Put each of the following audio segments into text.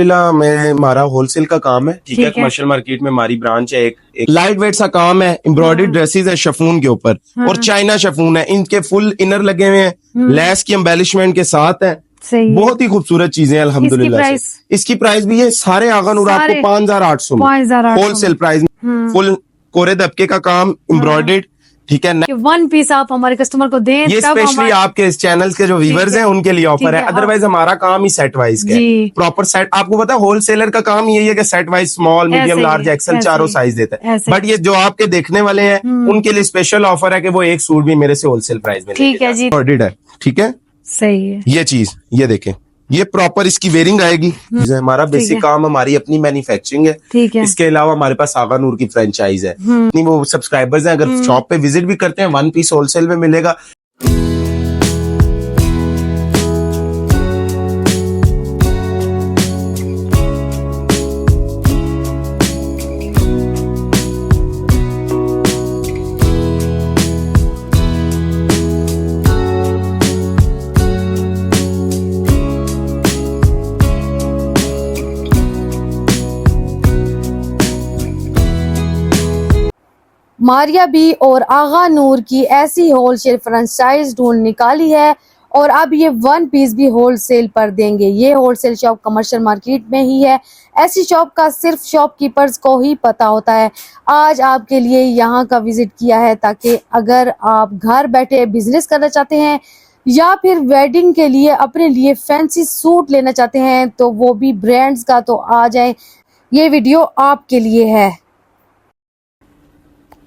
मैं हमारा होलसेल का काम है, ठीक है। कमर्शियल मार्केट में हमारी ब्रांच है। एक लाइट वेट सा काम है, एम्ब्रॉयडर्ड ड्रेसेस है शिफॉन के ऊपर और चाइना शिफॉन है। इनके फुल इनर लगे हुए हैं, लेस की एम्बेलिशमेंट के साथ है। बहुत ही खूबसूरत चीजें हैं अल्हम्दुलिल्लाह। इसकी प्राइस भी है सारे आगा नूर आपको 5800 में होलसेल प्राइस में। फुल कोरे दबके का काम एम्ब्रॉयडर्ड, ठीक है। वन पीस आप हमारे कस्टमर को दें, ये स्पेशली आपके इस चैनल के जो व्यूअर्स हैं उनके लिए ऑफर है। अदरवाइज हमारा काम ही सेट वाइज का है, प्रॉपर सेट। आपको पता है होलसेलर का काम यही है कि set wise small, medium, large, XL चारों साइज देता है। बट ये जो आपके देखने वाले हैं उनके लिए स्पेशल ऑफर है कि वो एक सूट भी मेरे से होलसेल प्राइस में, ठीक है जी, ऑर्डर्ड है, ठीक है। सही है। ये चीज ये देखें, ये प्रॉपर इसकी वेयरिंग आएगी। हमारा बेसिक काम हमारी अपनी मैन्युफैक्चरिंग है, ठीक है। इसके अलावा हमारे पास आगा नूर की फ्रेंचाइज है। नहीं वो सब्सक्राइबर्स हैं, अगर शॉप पे विजिट भी करते हैं, वन पीस होलसेल में मिलेगा। मारिया बी और आगा नूर की ऐसी होलसेल फ्रेंचाइज ढूंढ निकाली है और अब ये वन पीस भी होलसेल पर देंगे। ये होलसेल शॉप कमर्शियल मार्केट में ही है। ऐसी शॉप का सिर्फ शॉपकीपर्स को ही पता होता है। आज आपके लिए यहाँ का विजिट किया है ताकि अगर आप घर बैठे बिजनेस करना चाहते हैं या फिर वेडिंग के लिए अपने लिए फैंसी सूट लेना चाहते हैं तो वो भी ब्रांड्स का, तो आ जाए, ये वीडियो आपके लिए है।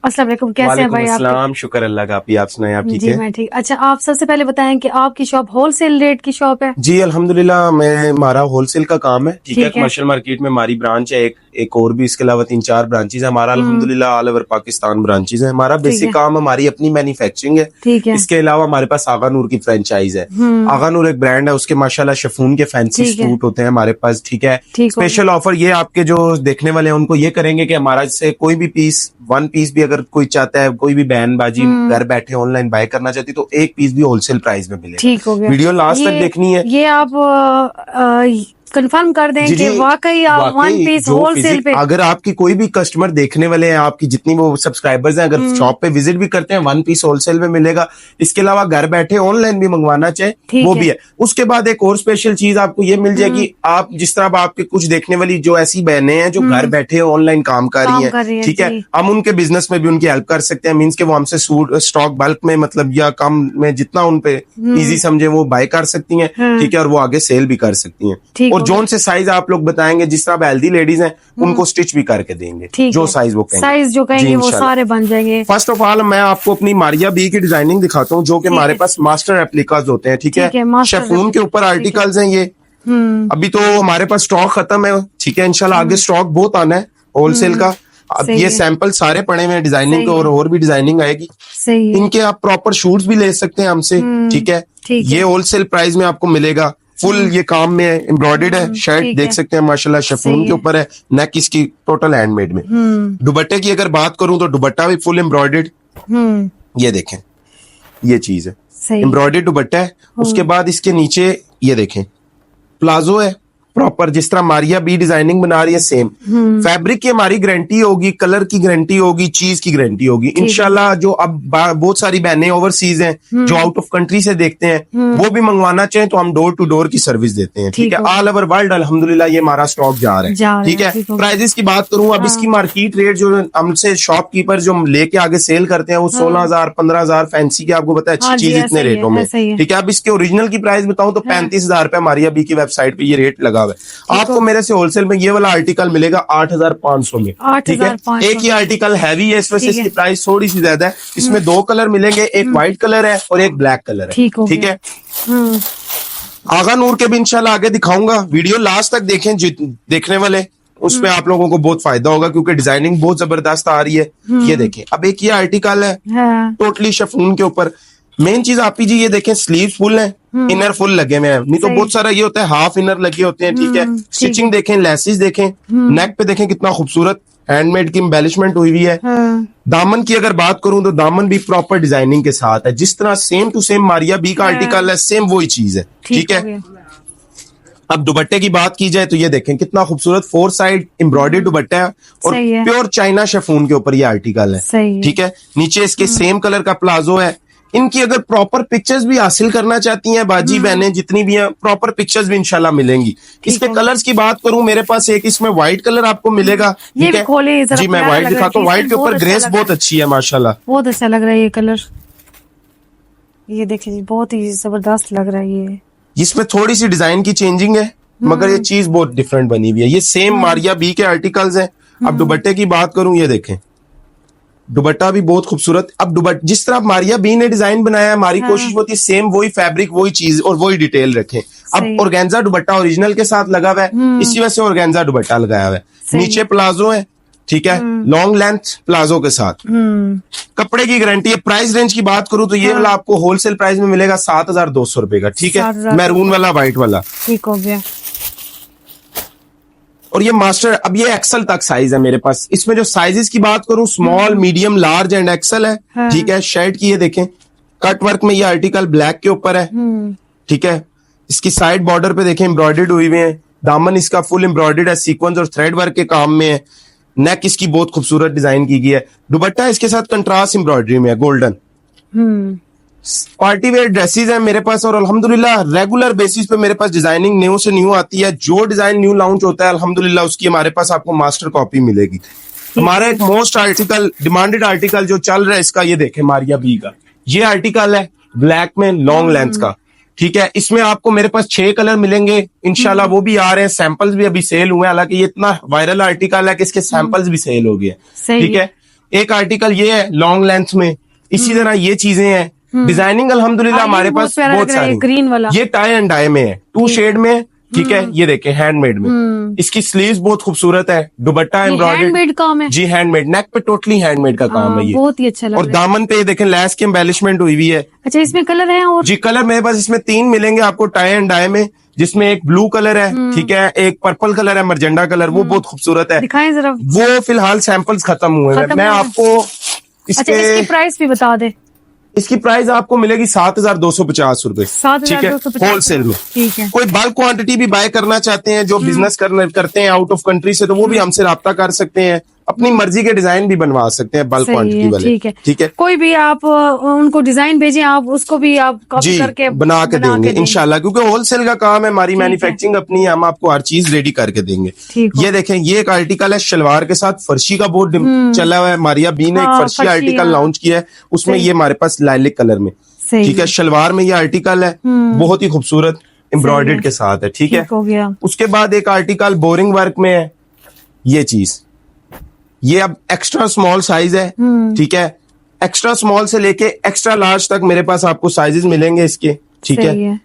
अस्सलाम वालेकुम, कैसे हैं भाई आप? शुक्र अल्लाह का, आप सुनाएं, आप ठीक है? है? मैं ठीक। अच्छा, आप सबसे पहले बताएं कि आपकी शॉप होलसेल रेट की शॉप है? जी अल्हम्दुलिल्लाह, हमारा होलसेल का काम है, ठीक है। कमर्शियल मार्केट में हमारी ब्रांच है एक और भी, इसके अलावा 3-4 ब्रांचेज है हमारा अल्हम्दुलिल्लाह, ऑल ओवर पाकिस्तान ब्रांचेज है। हमारा बेसिक काम हमारी अपनी मैन्युफैक्चरिंग है, ठीक है। इसके अलावा हमारे पास आगा नूर की फ्रेंचाइज है। आगा नूर एक ब्रांड है, उसके माशाल्लाह शिफॉन के फैंसी सूट होते हैं हमारे पास, ठीक है। स्पेशल ऑफर ये आपके जो देखने वाले हैं उनको ये करेंगे कि हमारा से कोई भी पीस, वन पीस भी अगर कोई चाहता है, कोई भी बहन बाजी घर बैठे ऑनलाइन बाय करना चाहती तो एक पीस भी होलसेल प्राइस में मिलेगा। ठीक हो गया। वीडियो लास्ट तक देखनी है। ये आप कंफर्म कर दें कि वाकई आप वन पीस होलसेल पे, अगर आपकी कोई भी कस्टमर देखने वाले हैं, आपकी जितनी वो सब्सक्राइबर्स हैं, अगर शॉप पे विजिट भी करते हैं, वन पीस होलसेल में मिलेगा। इसके अलावा घर बैठे ऑनलाइन भी मंगवाना चाहे वो भी है। उसके बाद एक और स्पेशल चीज आपको ये मिल जाएगी, आप जिस तरह आपके कुछ देखने वाली जो ऐसी बहनें हैं जो घर बैठे ऑनलाइन काम कर रही है, ठीक है, हम उनके बिजनेस में भी उनकी हेल्प कर सकते हैं। मीन्स के वो हमसे स्टॉक बल्क में, मतलब या कम में, जितना उन पे इजी समझे वो बाय कर सकती हैं, ठीक है, और वो आगे सेल भी कर सकती हैं। और जोन से साइज आप लोग बताएंगे, जिस तरह हेल्दी लेडीज हैं उनको स्टिच भी करके देंगे, जो साइज वो कहेंगे, साइज जो कहेंगे वो सारे बन जाएंगे। फर्स्ट ऑफ ऑल मैं आपको अपनी मारिया बी की डिजाइनिंग दिखाता हूँ, जो कि हमारे पास मास्टर रेप्लिकास होते हैं, ठीक है। शिफॉन के ऊपर आर्टिकल्स हैं ये। अभी तो हमारे पास स्टॉक खत्म है, ठीक है। इंशाल्लाह आगे स्टॉक बहुत आना है होलसेल का। अब ये सैंपल सारे पड़े हुए हैं डिजाइनिंग के, और भी डिजाइनिंग आएगी। इनके आप प्रॉपर शूट्स भी ले सकते हैं हमसे, ठीक है। ये होलसेल प्राइस में आपको मिलेगा। फुल ये काम में एम्ब्रॉयडर्ड है, शर्ट देख सकते हैं माशाल्लाह शिफॉन के ऊपर है, नेक इसकी टोटल हैंडमेड में। दुपट्टे की अगर बात करूं तो दुपट्टा भी फुल एम्ब्रॉयडर्ड, ये देखें, ये चीज है एम्ब्रॉयडर्ड दुपट्टा है। उसके बाद इसके नीचे ये देखें प्लाजो है प्रॉपर, जिस तरह मारिया बी डिजाइनिंग बना रही है सेम। फैब्रिक की हमारी गारंटी होगी, कलर की गारंटी होगी, चीज की गारंटी होगी इंशाल्लाह। जो अब बहुत सारी बहनें ओवरसीज हैं जो आउट ऑफ कंट्री से देखते हैं, वो भी मंगवाना चाहें तो हम डोर टू डोर की सर्विस देते हैं, ठीक है। ऑल ओवर वर्ल्ड अल्हम्दुलिल्लाह ये हमारा स्टॉक जा रहा है, ठीक है। प्राइजेस की बात करूं, अब इसकी मार्केट रेट जो हमसे शॉपकीपर जो लेके आगे सेल करते हैं वो 16,000 15,000 फैंसी की, आपको पता है अच्छी चीज इतने रेटों में, ठीक है। अब इसके ओरिजिनल की प्राइस बताऊं तो 35,000 रुपए मारिया बी की वेबसाइट पे ये रेट लगा। आपको मेरे से होलसेल में ये वाला आर्टिकल मिलेगा 8,500 में, ठीक है। एक ही आर्टिकल हैवी है, इस वजह से इसकी प्राइस थोड़ी सी ज्यादा है। इसमें 2 कलर मिलेंगे, एक व्हाइट कलर है और एक ब्लैक कलर है, ठीक है। आगा नूर के भी इंशाल्लाह आगे दिखाऊंगा, वीडियो लास्ट तक देखें देखने वाले, उसमें आप लोगों को बहुत फायदा होगा क्योंकि डिजाइनिंग बहुत जबरदस्त आ रही है। ये देखें, अब एक ये आर्टिकल है टोटली शिफॉन के ऊपर। मेन चीज आप जी ये देखें, स्लीव फुल है, इनर फुल लगे हुए हैं। नहीं तो बहुत सारा ये होता है हाफ इनर लगे होते हैं, ठीक है। स्टिचिंग देखें, लेसेस देखें, नेक पे देखें कितना खूबसूरत हैंडमेड की एम्बेलिशमेंट हुई हुई है। दामन की अगर बात करूं तो दामन भी प्रॉपर डिजाइनिंग के साथ है, जिस तरह same to same Maria B का आर्टिकल है, सेम वही चीज है, ठीक है। अब दुपट्टे की बात की जाए तो ये देखें कितना खूबसूरत 4 साइड एम्ब्रॉयडर्ड दुपट्टा है और सही है। प्योर चाइना शिफॉन के ऊपर ये आर्टिकल है। सही है। ठीक है, नीचे इसके सेम कलर का प्लाजो है। इनकी अगर प्रॉपर पिक्चर्स भी हासिल करना चाहती हैं बाजी बहनें जितनी भी हैं, प्रॉपर पिक्चर्स भी इंशाल्लाह मिलेंगी। इसके कलर्स की बात करूं, मेरे पास एक इसमें व्हाइट कलर आपको मिलेगा। ये ठीक भी है, खोले जरा, जी मैं प्यारा व्हाइट लग रहा है, दिखाता हूँ। व्हाइट के बहुत ऊपर अच्छा ग्रेस लग बहुत रहा है। अच्छी है माशाल्लाह। बहुत अच्छा लग रहा है ये कलर। ये देखिए जी, बहुत ही जबरदस्त लग रहा है ये। इसमें थोड़ी सी डिजाइन की चेंजिंग है मगर ये चीज बहुत डिफरेंट बनी हुई है। ये सेम मारिया बी के आर्टिकल्स हैं। अब दुपट्टे की बात करूं, ये देखें दुपट्टा भी बहुत खूबसूरत। अब दुपट्टा जिस तरह मारिया बी ने डिजाइन बनाया है, हमारी कोशिश होती है सेम वही फैब्रिक, वही चीज और वही डिटेल रखें। अब ऑर्गेन्जा दुपट्टा ओरिजिनल के साथ लगा हुआ है, इसी वजह से ऑर्गेन्जा दुपट्टा लगाया हुआ है। नीचे प्लाजो है, ठीक है, लॉन्ग लेंथ प्लाजो के साथ। कपड़े की गारंटी है। प्राइस रेंज की बात करूं तो ये वाला आपको होलसेल प्राइस में मिलेगा 7,200 रुपए का। ठीक है, 7,200 मैरून वाला, व्हाइट वाला। ठीक हो गया। और ये मास्टर, अब ये एक्सल तक साइज है मेरे पास। इसमें जो साइजेस की बात करूं, small, medium, large and XL है। ठीक है, शर्ट की ये देखें कट वर्क में ये आर्टिकल ब्लैक के ऊपर है। ठीक है, इसकी साइड बॉर्डर पे देखें एम्ब्रॉयडर्ड हुई हुई है। दामन इसका फुल एम्ब्रॉयडर्ड है, सीक्वेंस और थ्रेड वर्क के काम में है। नेक इसकी बहुत खूबसूरत डिजाइन की गई है। दुपट्टा इसके साथ कंट्रास्ट एम्ब्रॉयडरी में है, गोल्डन। पार्टी वेयर ड्रेसेस हैं मेरे पास और अल्हम्दुलिल्लाह रेगुलर बेसिस पे मेरे पास डिजाइनिंग न्यू से न्यू आती है। जो डिजाइन न्यू लॉन्च होता है अल्हम्दुलिल्लाह उसकी हमारे पास आपको मास्टर कॉपी मिलेगी। हमारा एक मोस्ट आर्टिकल, डिमांडेड आर्टिकल जो चल रहा है इसका, ये देखें मारिया बी का ये आर्टिकल है ब्लैक में लॉन्ग लेंथ का। ठीक है, इसमें आपको मेरे पास 6 कलर मिलेंगे इंशाल्लाह, वो भी आ रहे हैं। सैंपल्स भी अभी सेल हुए हैं, हालांकि ये इतना वायरल आर्टिकल है कि इसके सैंपल्स भी सेल हो गए। ठीक है, एक आर्टिकल ये है लॉन्ग लेंथ में, इसी तरह ये चीजें हैं। डिजाइनिंग अल्हम्दुलिल्लाह हमारे पास बहुत सारी। ग्रीन वाला ये टाई एंड डाई में है, 2 शेड में। ठीक है, ये देखें हैंडमेड में। इसकी स्लीव्स बहुत खूबसूरत है। दुपट्टा एम्ब्रॉयडर्ड, हैंडमेड काम है जी हैंडमेड, नेक पे टोटली हैंडमेड का काम है ये, बहुत ही अच्छा लग और रहा है। दामन पे ये देखें लैस की एम्बेलिशमेंट हुई हुई है। अच्छा, इसमें कलर है और जी कलर मेरे पास इसमें 3 मिलेंगे आपको टाई एंड डाई में, जिसमें एक ब्लू कलर है, ठीक है, एक पर्पल कलर है, मरजेंडा कलर, वो बहुत खूबसूरत है। दिखाएं जरा। वो फिलहाल सैंपल्स खत्म हुए हैं। मैं आपको अच्छा, इसकी प्राइस भी बता दे। इसकी प्राइस आपको मिलेगी 7,250 रुपए। 7,250 ठीक है, होलसेल में। ठीक है, कोई बल्क क्वांटिटी भी बाय करना चाहते हैं जो बिजनेस करते हैं आउट ऑफ कंट्री से, तो वो भी हमसे राब्ता कर सकते हैं। अपनी मर्जी के डिजाइन भी बनवा सकते हैं बल्क क्वांटिटी वाले। ठीक है, ठीक है, कोई भी आप उनको डिजाइन भेजें, आप उसको भी आप कॉपी करके बना के देंगे इंशाल्लाह, क्योंकि होलसेल का काम है, हमारी मैन्युफैक्चरिंग अपनी है, हम आपको हर चीज रेडी करके देंगे। ये देखें ये एक आर्टिकल है शलवार के साथ, फर्शी का बहुत चला हुआ है। मारिया बी ने एक फर्शी आर्टिकल लॉन्च किया है, उसमें ये हमारे पास लाइलिक कलर में। ठीक है, शलवार में ये आर्टिकल है, बहुत ही खूबसूरत एम्ब्रॉयडर्ड के साथ है। ठीक है, हो गया। उसके बाद एक आर्टिकल बोरिंग वर्क में है, ये चीज, ये अब एक्स्ट्रा स्मॉल साइज है। ठीक है, एक्स्ट्रा स्मॉल से लेके एक्स्ट्रा लार्ज तक मेरे पास आपको साइजेस मिलेंगे इसके। ठीक है,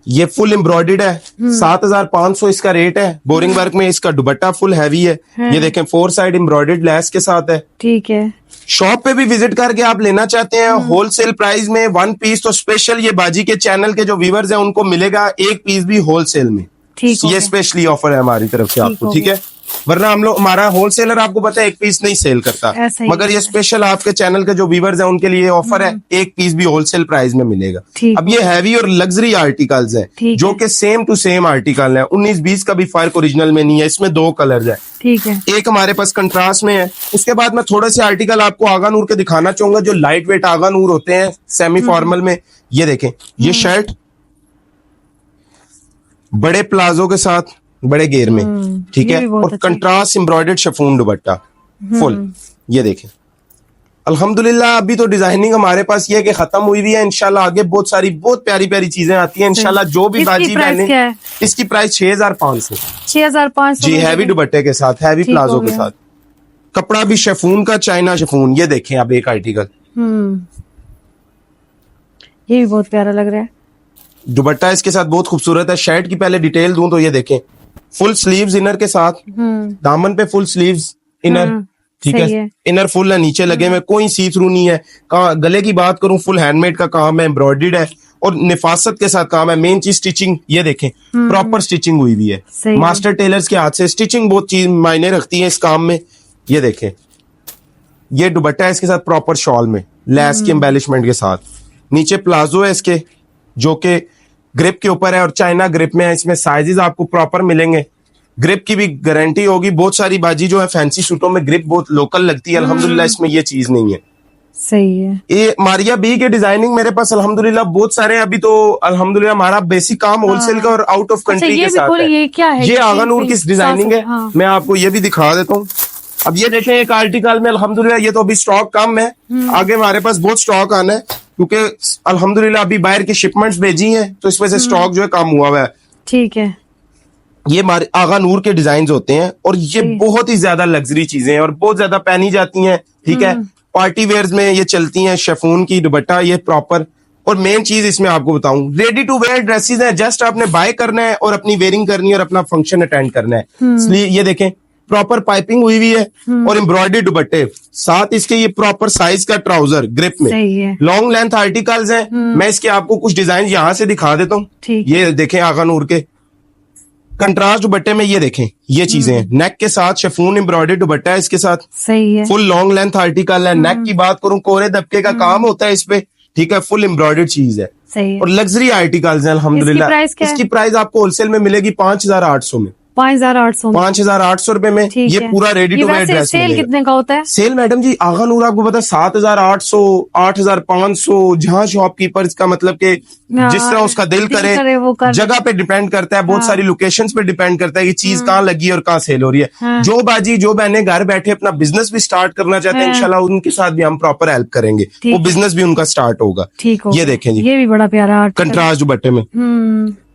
ये फुल एम्ब्रॉयडर्ड है, 7,500 इसका रेट है। बोरिंग वर्क में इसका दुपट्टा फुल हैवी है। ये देखें 4 साइड एम्ब्रॉयडर्ड लेस के साथ है। ठीक है, शॉप पे भी विजिट करके आप लेना चाहते हैं होलसेल प्राइस में 1 पीस, तो स्पेशल ये बाजी के चैनल के जो व्यूअर्स हैं उनको मिलेगा 1 पीस भी होलसेल में। ये स्पेशली ऑफर है हमारी तरफ से आपको। ठीक है, वरना हम लोग, हमारा होलसेलर आपको पता है 1 पीस नहीं सेल करता, मगर ये स्पेशल आपके चैनल के जो व्यूअर्स हैं उनके लिए ऑफर है, 1 पीस भी होलसेल प्राइस में मिलेगा। अब ये हैवी और लग्जरी आर्टिकल्स हैं जो कि सेम टू सेम आर्टिकल है, 19-20 का भी फर्क ओरिजिनल में नहीं है। इसमें 2 कलर्स है। ठीक है, एक हमारे पास कंट्रास्ट में है। उसके बाद मैं थोड़े से आर्टिकल आपको आगा नूर के दिखाना चाहूंगा जो लाइट वेट आगा नूर होते हैं सेमी फॉर्मल में। ये देखें ये शर्ट बड़े प्लाजो के साथ, बड़े घेर में। ठीक है, और कंट्रास्ट एम्ब्रॉयडर्ड शिफॉन दुपट्टा फुल। ये देखें अल्हम्दुलिल्लाह अभी तो डिजाइनिंग हमारे पास ये है कि खत्म हुई हुई है। इंशाल्लाह आगे बहुत सारी बहुत प्यारी प्यारी चीजें आती हैं इंशाल्लाह। जो भी बाजी बहने, इसकी प्राइस 6,500। 6,500 जी, हैवी दुपट्टे के साथ, हैवी प्लाजो के साथ। कपड़ा भी शिफॉन का, चाइना शिफॉन। ये देखें अब एक आर्टिकल, ये भी बहुत प्यारा लग रहा है। दुपट्टा इसके साथ बहुत खूबसूरत है। शर्ट की पहले डिटेल दूं तो ये देखें फुल स्लीव्स इनर के साथ, दामन पे फुल स्लीव्स इनर। ठीक है, इनर फुल है, नीचे लगे हुए, कोई सी थ्रू नहीं है। गले की बात करूं फुल हैंडमेड का काम है, एम्ब्रॉयडर्ड है और निफासत के साथ काम है। मेन चीज स्टिचिंग, ये देखें प्रॉपर स्टिचिंग हुई हुई है। मास्टर टेलर्स के हाथ से स्टिचिंग बहुत चीज मायने रखती है इस काम में। ये देखें ये दुपट्टा है इसके साथ प्रॉपर शॉल में, लैस की एम्बेलिशमेंट के साथ। नीचे प्लाजो है इसके जो कि ग्रिप के ऊपर है और चाइना ग्रिप में है। इसमें साइजेस आपको प्रॉपर मिलेंगे, ग्रिप की भी गारंटी होगी। बहुत सारी बाजी जो है फैंसी सूटों में ग्रिप बहुत लोकल लगती है, अल्हम्दुलिल्लाह इसमें ये चीज नहीं है। सही है। ये मारिया बी के डिजाइनिंग मेरे पास अल्हम्दुलिल्लाह बहुत सारे हैं। अभी तो अल्हम्दुलिल्लाह हमारा बेसिक काम होलसेल का और आउट ऑफ कंट्री के साथ है। ये क्या है? ये आगा नूर की डिजाइनिंग है। हाँ। मैं आपको ये भी दिखा देता हूँ। अब ये देखें एक आर्टिकल में अल्हम्दुलिल्लाह ये तो अभी स्टॉक कम है, आगे हमारे पास बहुत स्टॉक आना है क्योंकि अल्हम्दुलिल्लाह अभी बाहर की शिपमेंट्स भेजी हैं तो इस वजह से स्टॉक जो है कम हुआ है। ठीक है। ये हमारे आगा नूर के डिजाइन होते हैं और ये बहुत ही ज्यादा लग्जरी चीजें हैं और बहुत ज्यादा पहनी जाती हैं। ठीक है, पार्टी वेयर्स में ये चलती हैं, शिफॉन की दुपट्टा ये प्रॉपर। और मेन चीज इसमें आपको बताऊं, रेडी टू वेयर ड्रेसेस हैं, जस्ट आपने बाय करना है और अपनी वेयरिंग करनी है और अपना फंक्शन अटेंड करना है। इसलिए ये देखें प्रॉपर पाइपिंग हुई हुई है और एम्ब्रॉयडरी दुपट्टे, साथ इसके ये प्रॉपर साइज का ट्राउजर ग्रिप में, लॉन्ग लेंथ आर्टिकल्स हैं। मैं इसके आपको कुछ डिजाइन यहाँ से दिखा देता हूँ। ये देखें आगा नूर के कंट्रास्ट दुपट्टे में, ये देखें ये चीजें हैं। नेक के साथ शिफॉन एम्ब्रॉयडरी दुपट्टा है इसके साथ। सही है। फुल लॉन्ग लेंथ आर्टिकल है। नेक की बात करूं कोरे दबके का काम होता है इस पे। ठीक है, फुल एम्ब्रॉयडर्ड चीज है। सही है। और लग्जरी आर्टिकल्स हैं अल्हम्दुलिल्लाह। इसकी प्राइस आपको होलसेल में मिलेगी 5,800 में। 5,800 रुपए में ये पूरा ready to wear dress. Sale कितने का होता है? सेल मैडम जी आगा नूर आपको पता है 7,800, 8,500, जहाँ शॉपकीपर का मतलब कि जिस तरह उसका दिल करे जगह पे डिपेंड करता है, बहुत सारी लोकेशंस पे डिपेंड करता है कि चीज कहाँ लगी और कहाँ सेल हो रही है। जो बाजी जो बहने घर बैठे अपना बिजनेस भी स्टार्ट करना चाहते हैं इंशाल्लाह उनके साथ भी हम प्रॉपर हेल्प करेंगे, वो बिजनेस भी उनका स्टार्ट होगा। ये देखें जी, ये भी बड़ा प्यारा कंट्रास्ट दुपट्टे में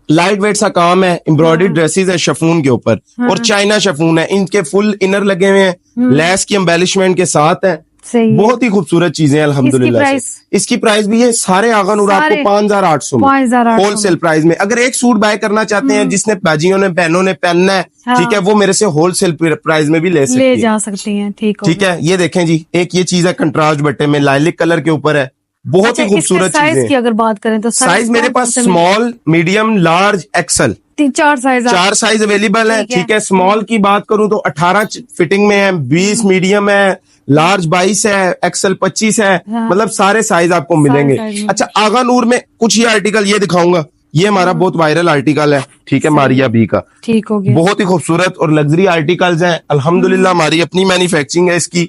लाइट वेट सा काम है, एम्ब्रॉयडरी ड्रेसेस है शिफॉन के ऊपर और चाइना शिफॉन है। इनके फुल इनर लगे हुए हैं, लेस की एम्बेलिशमेंट के साथ है। बहुत ही खूबसूरत चीजें अल्हम्दुलिल्लाह। इसकी प्राइस भी है सारे आगा नूर आपको 5,800 में होलसेल प्राइस में। अगर एक सूट बाय करना चाहते हैं जिसने बाजियों ने बहनों ने पहनना है, ठीक है, वो मेरे से होलसेल प्राइस में भी ले सकती हैं। ठीक है। ये देखें जी, एक ये चीज है कंट्रास्ट बट्टे में लाइलिक कलर के ऊपर है, बहुत ही खूबसूरत चीज है। की अगर बात करें तो साइज मेरे पास small, medium, large, XL, 4 size available है। ठीक है, स्मॉल की बात करूं तो 18 फिटिंग में है, 20 मीडियम है, लार्ज 22 है, एक्सल 25 है। मतलब सारे साइज आपको मिलेंगे। अच्छा, आगा नूर में कुछ ही आर्टिकल ये दिखाऊंगा। ये हमारा बहुत वायरल आर्टिकल है। ठीक है, मारिया बी का। ठीक हो गया। बहुत ही खूबसूरत और लग्जरी आर्टिकल्स हैं अल्हम्दुलिल्लाह। हमारी अपनी मैन्युफैक्चरिंग है इसकी।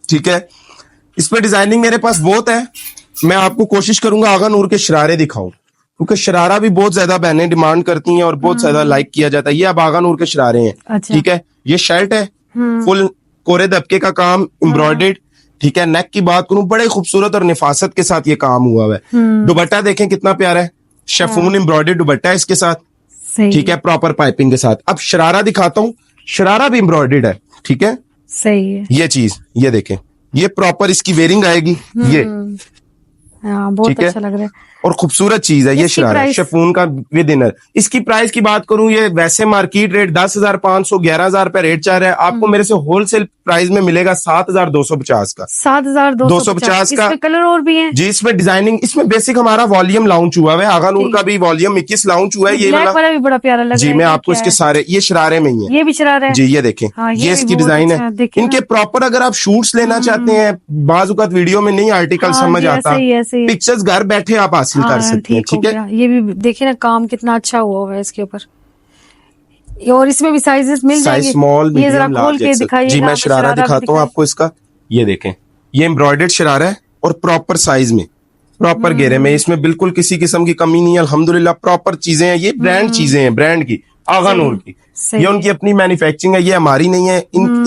ठीक है, इस पे डिजाइनिंग मेरे पास बहुत है। मैं आपको कोशिश करूंगा आगा नूर के शरारे दिखाऊं क्योंकि शरारा भी बहुत ज्यादा बहनें डिमांड करती हैं और बहुत ज्यादा लाइक किया जाता है। ये अब आगा नूर के शरारे हैं। अच्छा। ठीक है, ये शर्ट है, फुल कोरे दबके का काम एम्ब्रॉयडर्ड। ठीक है, नेक की बात करूं बड़े खूबसूरत और निफासत के साथ ये काम हुआ है। दुपट्टा देखें कितना प्यारा है, शिफॉन एम्ब्रॉयडर्ड दुपट्टा है इसके साथ। ठीक है, प्रॉपर पाइपिंग के साथ। अब शरारा दिखाता हूँ, शरारा भी एम्ब्रॉयडर्ड है। ठीक है, सही है। ये चीज ये देखें, ये प्रॉपर इसकी वेयरिंग आएगी। ये बहुत अच्छा लग रहा है और खूबसूरत चीज है। ये शरारा शिफॉन का विद इनर। इसकी प्राइस की बात करूं, ये वैसे मार्केट रेट 10,500 11,000 रुपए रेट चल रहा है। आपको मेरे से होलसेल प्राइस में मिलेगा 7,250 का। 7,250 का। कलर और भी है जी, इसमें डिजाइनिंग, इसमें बेसिक हमारा वॉल्यूम लॉन्च हुआ है। आगा नूर का भी वॉल्यूम 21 लॉन्च हुआ है। ये वाला भी बड़ा प्यारा लग रहा है। जी, मैं आपको इसके सारे ये शरारे में ही है। ये भी शरारा है जी, ये देखें। ये इसकी डिजाइन है। इनके प्रॉपर अगर आप शूट्स लेना चाहते हैं, बाजुकात वीडियो में नहीं आर्टिकल समझ आता, पिक्चर्स घर बैठे आप हासिल कर सकते हैं। ठीक है, ये भी देखिए ना काम कितना अच्छा हुआ है इसके ऊपर। और इसमें भी साइजेस मिल जाएंगे। स्मॉल, ये जरा खोल के दिखाइए। जी, मैं शरारा दिखाता हूँ आपको इसका। ये देखें, ये एम्ब्रॉयडर्ड शरारा है और प्रॉपर साइज में, प्रॉपर घेरे में। इसमें बिल्कुल किसी किस्म की कमी नहीं है अल्हम्दुलिल्लाह। प्रॉपर चीजें हैं, ये ब्रांड चीजें हैं, ब्रांड की आगा नूर की। ये उनकी अपनी मैन्युफैक्चरिंग है, ये हमारी नहीं है।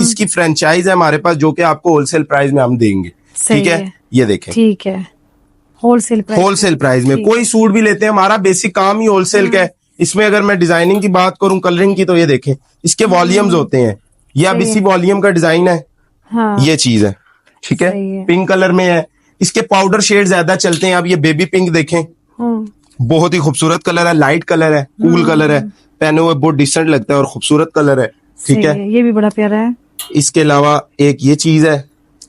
इसकी फ्रेंचाइज है हमारे पास जो कि आपको होलसेल प्राइस में हम देंगे। ठीक है, ये देखें। ठीक है, होलसेल प्राइस में कोई सूट भी लेते हैं, हमारा बेसिक काम ही होलसेल का है। इसमें अगर मैं डिजाइनिंग की बात करूं, कलरिंग की, तो ये देखें इसके वॉल्यूम्स होते हैं। ये अब इसी वॉल्यूम का डिजाइन है। ये चीज है। ठीक है, पिंक कलर में है। इसके पाउडर शेड ज्यादा चलते हैं। अब ये बेबी पिंक देखें, बहुत ही खूबसूरत कलर है, लाइट कलर है, कूल कलर है, पहने हुए बहुत डिसेंट लगता है और खूबसूरत कलर है। ठीक है, ये भी बड़ा प्यारा है। इसके अलावा एक ये चीज है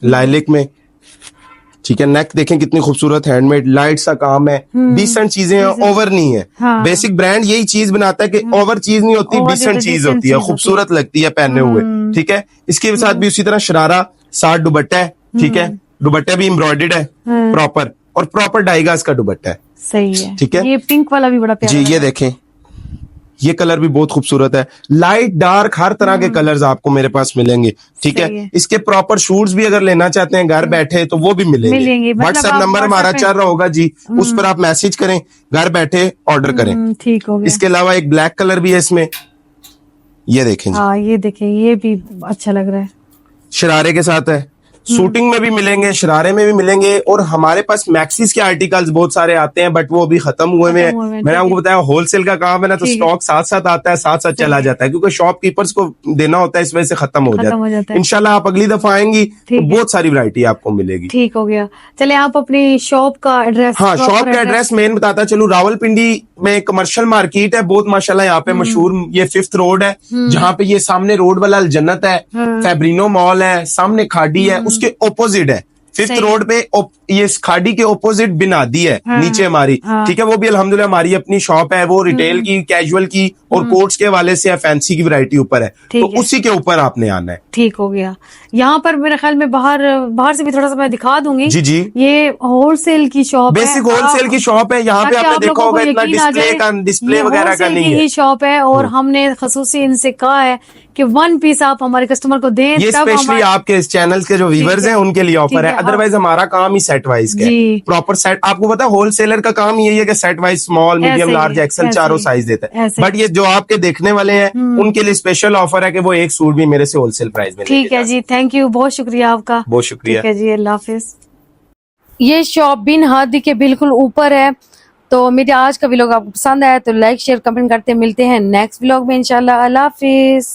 लाइलिक में। ठीक है, नेक देखें कितनी खूबसूरत, हैंडमेड लाइट सा काम है, डिसेंट चीजें हैं, ओवर नहीं है। बेसिक ब्रांड यही चीज बनाता है कि ओवर चीज नहीं होती, डिसेंट चीज होती है, खूबसूरत लगती है पहने हुए। ठीक है, इसके साथ भी उसी तरह शरारा, साथ दुपट्टा है। ठीक है, दुपट्टा भी एम्ब्रॉयडर्ड है प्रॉपर। और प्रॉपर डाइगास का दुपट्टा है। सही है, ठीक है। ये पिंक वाला भी बड़ा प्यारा जी, लग ये रहा है। देखें, ये कलर भी बहुत खूबसूरत है। लाइट डार्क हर तरह के कलर्स आपको मेरे पास मिलेंगे। ठीक सही है। है। इसके प्रॉपर शूट्स भी अगर लेना चाहते हैं घर बैठे तो वो भी मिलेंगे। मतलब व्हाट्सएप आप नंबर हमारा WhatsApp चल रहा होगा जी, उस पर आप मैसेज करें, घर बैठे ऑर्डर करें। ठीक हो गया। इसके अलावा एक ब्लैक कलर भी है इसमें, ये देखें जी, हाँ ये देखें, ये भी अच्छा लग रहा है। शरारे के साथ है। शूटिंग में भी मिलेंगे, शरारे में भी मिलेंगे, और हमारे पास मैक्सिस के आर्टिकल्स बहुत सारे आते हैं बट वो अभी खत्म हुए हैं। मैंने आपको बताया होलसेल का काम है ना, तो स्टॉक साथ साथ आता है, साथ साथ चला जाता है, क्योंकि शॉपकीपर्स को देना होता है, इस वजह से खत्म हो जाता है। इंशाल्लाह आप अगली दफा आएंगी तो बहुत सारी वैरायटी आपको मिलेगी। ठीक हो गया। चले आप अपनी शॉप का एड्रेस। हाँ, शॉप का एड्रेस मेन बताता चलूं, रावलपिंडी में कमर्शियल मार्केट है बहुत माशाल्लाह यहाँ पे मशहूर, ये 5th रोड है, जहाँ पे ये सामने रोड वाला अल जन्नत है, फैब्रिनो मॉल है, सामने खाड़ी है, उसके ओपोजिट है 5th रोड पे। ये खाड़ी के ओपोजिट बिनादी है नीचे हमारी। ठीक है। वो भी अल्हम्दुलिल्लाह हमारी अपनी शॉप है, वो रिटेल की, कैजुअल की और कोट्स के हवाले से फैंसी की वैरायटी ऊपर है, तो उसी के ऊपर आपने आना है। ठीक हो गया। यहाँ पर मेरे ख्याल में बाहर से भी थोड़ा सा मैं दिखा दूंगी। जी जी, ये होलसेल की शॉप है, बेसिक होलसेल की शॉप है। यहाँ पे आपने देखा होगा इतना डिस्प्ले वगैरह का नहीं है, शॉप है। और हमने खसूसी इनसे कहा है कि 1 पीस आप हमारे कस्टमर को दें। ये स्पेशली आपके इस चैनल के जो व्यूअर्स हैं उनके लिए ऑफर है, अदरवाइज हमारा काम ही सेट वाइज का है, प्रॉपर सेट। आपको पता है होलसेलर का काम यही है कि set wise small, medium, large, XL चारों साइज देता है। बट ये जो आपके देखने वाले हैं उनके लिए स्पेशल ऑफर है कि वो एक सूट भी मेरे से होलसेल प्राइस में। ठीक है जी, थैंक यू, बहुत शुक्रिया आपका। बहुत शुक्रिया। ठीक है जी, अल्लाह हाफिज। ये शॉप बिन हादी के बिल्कुल ऊपर है। तो मेरा आज का व्लॉग आपको पसंद आया तो लाइक शेयर कमेंट करते मिलते हैं नेक्स्ट व्लॉग में इंशाल्लाह। अल्लाह हाफिज।